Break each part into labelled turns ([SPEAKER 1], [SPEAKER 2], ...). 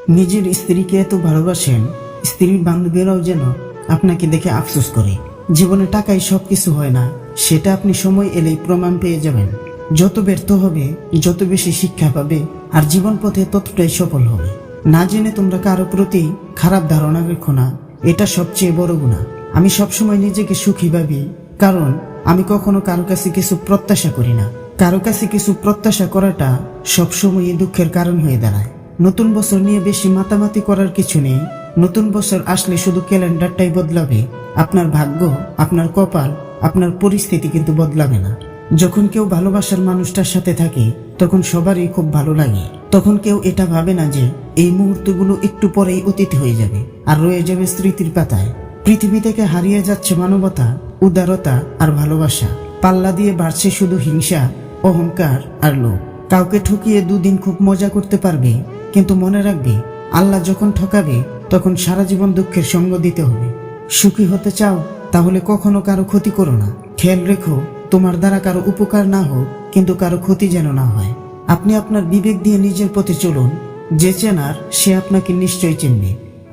[SPEAKER 1] নিজের স্ত্রীকে এত ভালোবাসেন, স্ত্রীর বান্ধবীরাও যেন আপনাকে দেখে আফসোস করে। জীবনে টাকাই সবকিছু হয় না, সেটা আপনি সময় এলেই প্রমাণ পেয়ে যাবেন। যত ব্যর্থ হবে, যত বেশি শিক্ষা পাবে, আর জীবন পথে ততটাই সফল হবে। না জেনে তোমরা কারো প্রতি খারাপ ধারণা রেখো না, এটা সবচেয়ে বড় গুনাহ। আমি সবসময় নিজেকে সুখী ভাবি, কারণ আমি কখনো কারো কাছে কিছু প্রত্যাশা করি না। কারো কাছে কিছু প্রত্যাশা করাটা সবসময় দুঃখের কারণ হয়ে দাঁড়ায়। নতুন বছর নিয়ে বেশি মাতামাতি করার কিছু নেই। নতুন বছর আসলে শুধু ক্যালেন্ডারটাই বদলাবে, আপনার ভাগ্য, আপনার কপাল, আপনার পরিস্থিতি কিন্তু বদলাবে না। যখন কেউ ভালোবাসার মানুষটার সাথে থাকে তখন সবারই খুব ভালো লাগে। তখন কেউ এটা ভাবে না যে এই মুহূর্তগুলো একটু পরেই অতীত হয়ে যাবে আর রয়ে যাবে স্মৃতির পাতায়। পৃথিবী থেকে হারিয়ে যাচ্ছে মানবতা, উদারতা আর ভালোবাসা। পাল্লা দিয়ে বাড়ছে শুধু হিংসা, অহংকার আর লোভ। কাউকে ঠকিয়ে দুদিন খুব মজা করতে পারবে, কিন্তু মনে রাখবে আল্লাহ যখন ঠকাবে তখন সারা জীবন দুঃখের সঙ্গ দিতে হবে। সুখী হতে চাও তাহলে কখনো কারো ক্ষতি করো না। খেয়াল রেখো তোমার দ্বারা কারো উপকার না হোক, কিন্তু কারো ক্ষতি যেন না হয়। আপনি আপনার বিবেক দিয়ে নিজের পথে চলুন। যে চেনার সে আপনাকে নিশ্চয়ই চিনবে,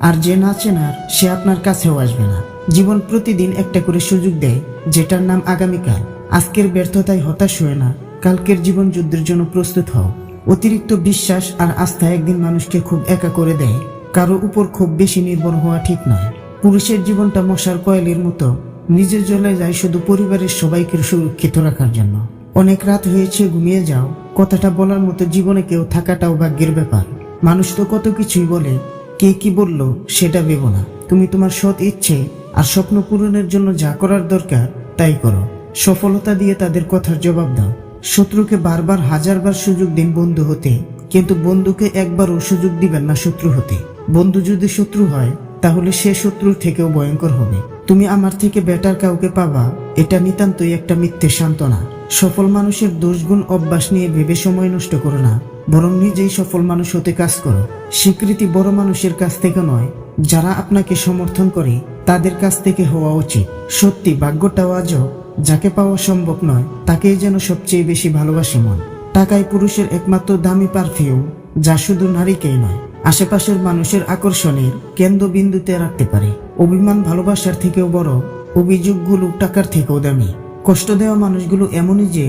[SPEAKER 1] আর যে না চেনার সে আপনার কাছেও আসবে না। জীবন প্রতিদিন একটা করে সুযোগ দেয়, যেটার নাম আগামীকাল। আজকের ব্যর্থতায় হতাশ হয়ে না, কালকের জীবন যুদ্ধের জন্য প্রস্তুত হও। অতিরিক্ত বিশ্বাস আর আস্থা একদিন মানুষকে খুব একা করে দেয়। কারো উপর খুব বেশি নির্ভর হওয়া ঠিক নয়। পুরুষের জীবনটা মশার কয়েলের মতো, নিজে জ্বলে যায় শুধু পরিবারের সবাইকে সুরক্ষিত রাখার জন্য। অনেক রাত হয়েছে, ঘুমিয়ে যাও, কথাটা বলার মতো জীবনে কেউ থাকাটাও ভাগ্যের ব্যাপার। মানুষ তো কত কিছুই বলে, কে কি বলল সেটা ভেবো না। তুমি তোমার সৎ ইচ্ছে আর স্বপ্ন পূরণের জন্য যা করার দরকার তাই করো। সফলতা দিয়ে তাদের কথার জবাব দাও। শত্রুকে বারবার হাজারবার সুযোগ দিন বন্ধু হতে, কিন্তু বন্ধুকে একবারও সুযোগ দিবেন না শত্রু হতে। বন্ধু যদি শত্রু হয় তাহলে সে শত্রুর থেকেও ভয়ঙ্কর হবে। তুমি আমার থেকে বেটার কাউকে পাবা, এটা নিতান্তই একটা মিথ্যে সান্ত্বনা। সফল মানুষের দোষগুণ অভ্যাস নিয়ে ভেবে সময় নষ্ট করো না, বরং নিজেই সফল মানুষ হতে কাজ করো। স্বীকৃতি বড় মানুষের কাছ থেকে নয়, যারা আপনাকে সমর্থন করে তাদের কাছ থেকে হওয়া উচিত। সত্যি ভাগ্যটাও আজব, যাকে পাওয়া সম্ভব নয় তাকেই যেন সবচেয়ে বেশি ভালোবাসে মন। টাকাই পুরুষের একমাত্র দামি পারফিউম, যা শুধু নারীকেই নয়, আশেপাশের মানুষের আকর্ষণের কেন্দ্রবিন্দুতে রাখতে পারে। অভিমান ভালোবাসার থেকেও বড়, অভিযোগগুলো টাকার থেকেও দামি। কষ্ট দেওয়া মানুষগুলো এমনই যে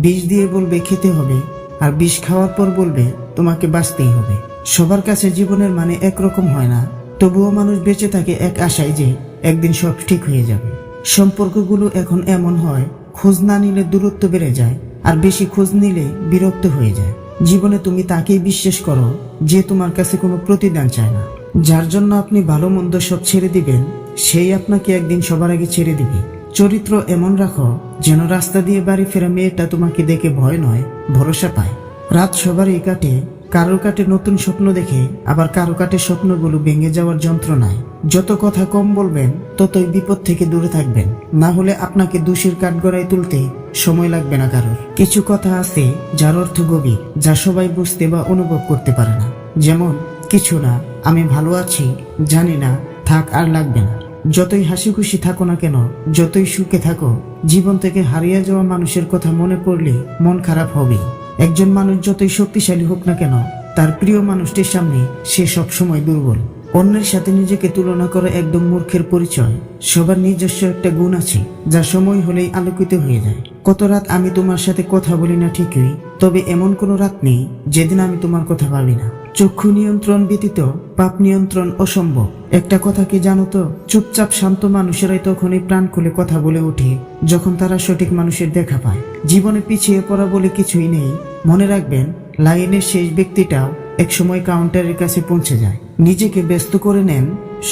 [SPEAKER 1] বিষ দিয়ে বলবে খেতে হবে, আর বিষ খাওয়ার পর বলবে তোমাকে বাঁচতেই হবে। সবার কাছে জীবনের মানে একরকম হয় না, তবুও মানুষ বেঁচে থাকে এক আশায় যে একদিন সব ঠিক হয়ে যাবে। সম্পর্কগুলো এখন এমন হয়, খোঁজ না নিলে দূরত্ব বেড়ে যায়, আর বেশি খোঁজ নিলে বিরক্ত হয়ে যায়। জীবনে তুমি তাকেই বিশ্বাস করো যে তোমার কাছে কোনো প্রতিদান চায় না। যার জন্য আপনি ভালো মন্দ সব ছেড়ে দিবেন, সেই আপনাকে একদিন সবার আগে ছেড়ে দিবে। চরিত্র এমন রাখো যেন রাস্তা দিয়ে বাড়ি ফেরা মেয়েটা তোমাকে দেখে ভয় নয়, ভরসা পায়। রাত সবারই কাটে, কারো কাটে নতুন স্বপ্ন দেখে, আবার কারো কাটে স্বপ্নগুলো ভেঙে যাওয়ার যন্ত্রণায়। যত কথা কম বলবেন ততই বিপদ থেকে দূরে থাকবেন, না হলে আপনাকে দোষীর কাঠগড়ায় তুলতে সময় লাগবে না কারোর। কিছু কথা আছে যার অর্থ গভীর, যা সবাই বুঝতে বা অনুভব করতে পারে না। যেমন, কিছু না, আমি ভালো আছি, জানি না, থাক আর লাগবে না। যতই হাসি খুশি থাকো না কেন, যতই সুখে থাকো, জীবন থেকে হারিয়ে যাওয়া মানুষের কথা মনে পড়লে মন খারাপ হবেই। একজন মানুষ যতই শক্তিশালী হোক না কেন, তার প্রিয় মানুষটির সামনে সে সবসময় দুর্বল। অন্যের সাথে নিজেকে তুলনা করা একদম মূর্খের পরিচয়। সবার নিজস্ব একটা গুণ আছে, যা সময় হলেই আলোকিত হয়ে যায়। কত রাত আমি তোমার সাথে কথা বলি না ঠিকই, তবে এমন কোনো রাত নেই যেদিন আমি তোমার কথা ভাবি না। চক্ষু নিয়ন্ত্রণ ব্যতীত পাপ নিয়ন্ত্রণ অসম্ভব। একটা কথা কি জানো তো, চুপচাপ শান্ত মানুষেরাই তখনই প্রাণ খুলে কথা বলে ওঠে যখন তারা সঠিক মানুষের দেখা পায়। জীবনে পিছিয়ে পড়া বলে কিছুই নেই। মনে রাখবেন, লাইনের শেষ ব্যক্তিটাও একসময় কাউন্টারের কাছে পৌঁছে যায়। নিজেকে ব্যস্ত করে নেন,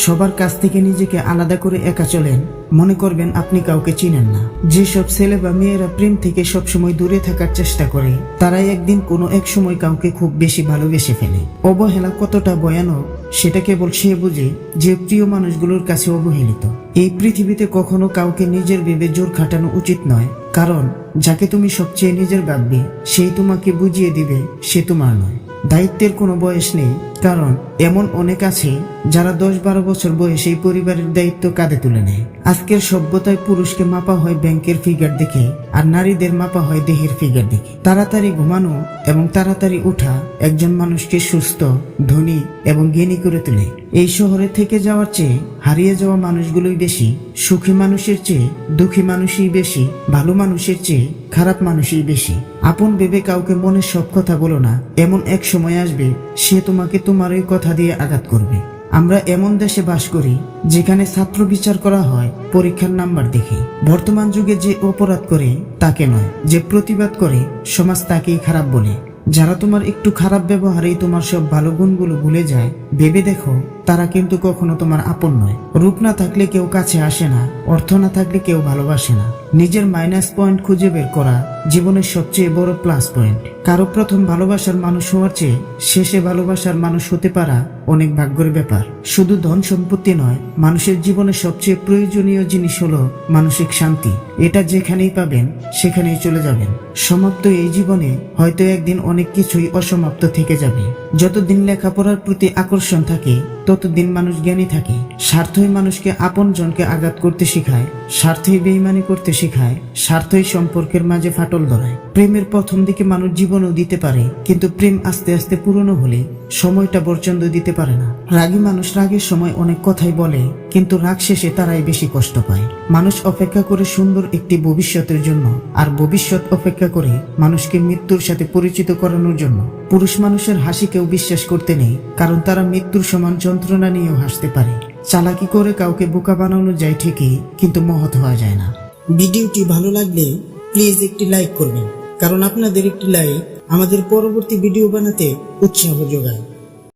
[SPEAKER 1] সবার কাছ থেকে নিজেকে আলাদা করে একা চলেন, মনে করবেন আপনি কাউকে চিনেন না। যেসব ছেলে বা মেয়েরা প্রেম থেকে সবসময় দূরে থাকার চেষ্টা করে, তারাই একদিন কোনো এক সময় কাউকে খুব বেশি ভালোবেসে ফেলে। অবহেলা কতটা ভয়ানক সেটা কেবল সে বুঝে যে প্রিয় মানুষগুলোর কাছে অবহেলিত। এই পৃথিবীতে কখনো কাউকে নিজের ভেবে জোর খাটানো উচিত নয়, কারণ যাকে তুমি সবচেয়ে নিজের ভাববে সেই তোমাকে বুঝিয়ে দিবে সে তোমার নয়। দায়িত্বের কোনো বয়স নেই, কারণ এমন অনেক আছে যারা 10-12 বছর বয়সে এই পরিবারের দায়িত্ব কাঁধে তুলে নেয়। আজকের সভ্যতায় পুরুষকে মাপা হয় ব্যাংকের ফিগার দেখে, আর নারীদের মাপা হয় দেহের ফিগার দেখে। তাড়াতাড়ি ঘুমানো এবং তাড়াতাড়ি উঠা একজন মানুষকে সুস্থ, ধনী এবং জ্ঞানী করে তোলে। এই শহরে থেকে যাওয়ার চেয়ে হারিয়ে যাওয়া মানুষগুলোই বেশি, সুখী মানুষের চেয়ে দুঃখী মানুষই বেশি, ভালো মানুষের চেয়ে খারাপ মানুষই বেশি। আপন ভেবে কাউকে মনের সব কথা বলো না, এমন এক সময় আসবে সে তোমাকে তোমার ওই কথা দিয়ে আঘাত করবে। আমরা এমন দেশে বাস করি যেখানে ছাত্র বিচার করা হয় পরীক্ষার নাম্বার দেখে। বর্তমান যুগে যে অপরাধ করে তাকে নয়, যে প্রতিবাদ করে সমাজ তাকেই খারাপ বলে। যারা তোমার একটু খারাপ ব্যবহারেই তোমার সব ভালো গুণগুলো ভুলে যায়, ভেবে দেখো তারা কিন্তু কখনো তোমার আপন নয়। রূপ না থাকলে কেউ কাছে আসে না, অর্থ না থাকলে কেউ ভালোবাসে না। নিজের মাইনাস পয়েন্ট খুঁজে বের করা জীবনের সবচেয়ে বড় প্লাস পয়েন্ট। কারো প্রথম ভালোবাসার মানুষ হওয়ার চেয়ে শেষে ভালোবাসার মানুষ হতে পারা অনেক ভাগ্যের ব্যাপার। শুধু ধন সম্পত্তি নয়, মানুষের জীবনে সবচেয়ে প্রয়োজনীয় জিনিস হলো মানসিক শান্তি। এটা যেখানেই পাবেন সেখানেই চলে যাবেন। সমাপ্ত এই জীবনে হয়তো একদিন অনেক কিছুই অসমাপ্ত থেকে যাবে। যতদিন লেখাপড়ার প্রতি আকর্ষণ থাকে ততদিন মানুষ জ্ঞানী থাকে। স্বার্থই মানুষকে আপন জনকে আঘাত করতে শেখায়, স্বার্থই বেইমানি করতে শেখায়, স্বার্থই সম্পর্কের মাঝে ফাটল ধরায়। প্রেমের প্রথম দিকে মানুষ জীবনও দিতে পারে, কিন্তু প্রেম আস্তে আস্তে পুরনো হলে সময়টা পর্যন্ত দিতে পারে না। রাগী মানুষ রাগের সময় অনেক কথাই বলে, কিন্তু রাগ শেষে তারাই বেশি কষ্ট পায়। মানুষ অপেক্ষা করে সুন্দর একটি ভবিষ্যতের জন্য, আর ভবিষ্যৎ অপেক্ষা করে মানুষকে মৃত্যুর সাথে পরিচিত করানোর জন্য। পুরুষ মানুষের হাসিকেও বিশ্বাস করতে নেই, কারণ তারা মৃত্যুর সমান যন্ত্রণা নিয়েও হাসতে পারে। চালাকি করে কাউকে বোকা বানানো যায় ঠিকই, কিন্তু মহৎ হওয়া যায় না। ভিডিওটি ভালো লাগলে প্লিজ একটি লাইক করবেন, কারণ আপনাদের একটি লাইক আমাদের পরবর্তী ভিডিও বানাতে উৎসাহ যোগায়।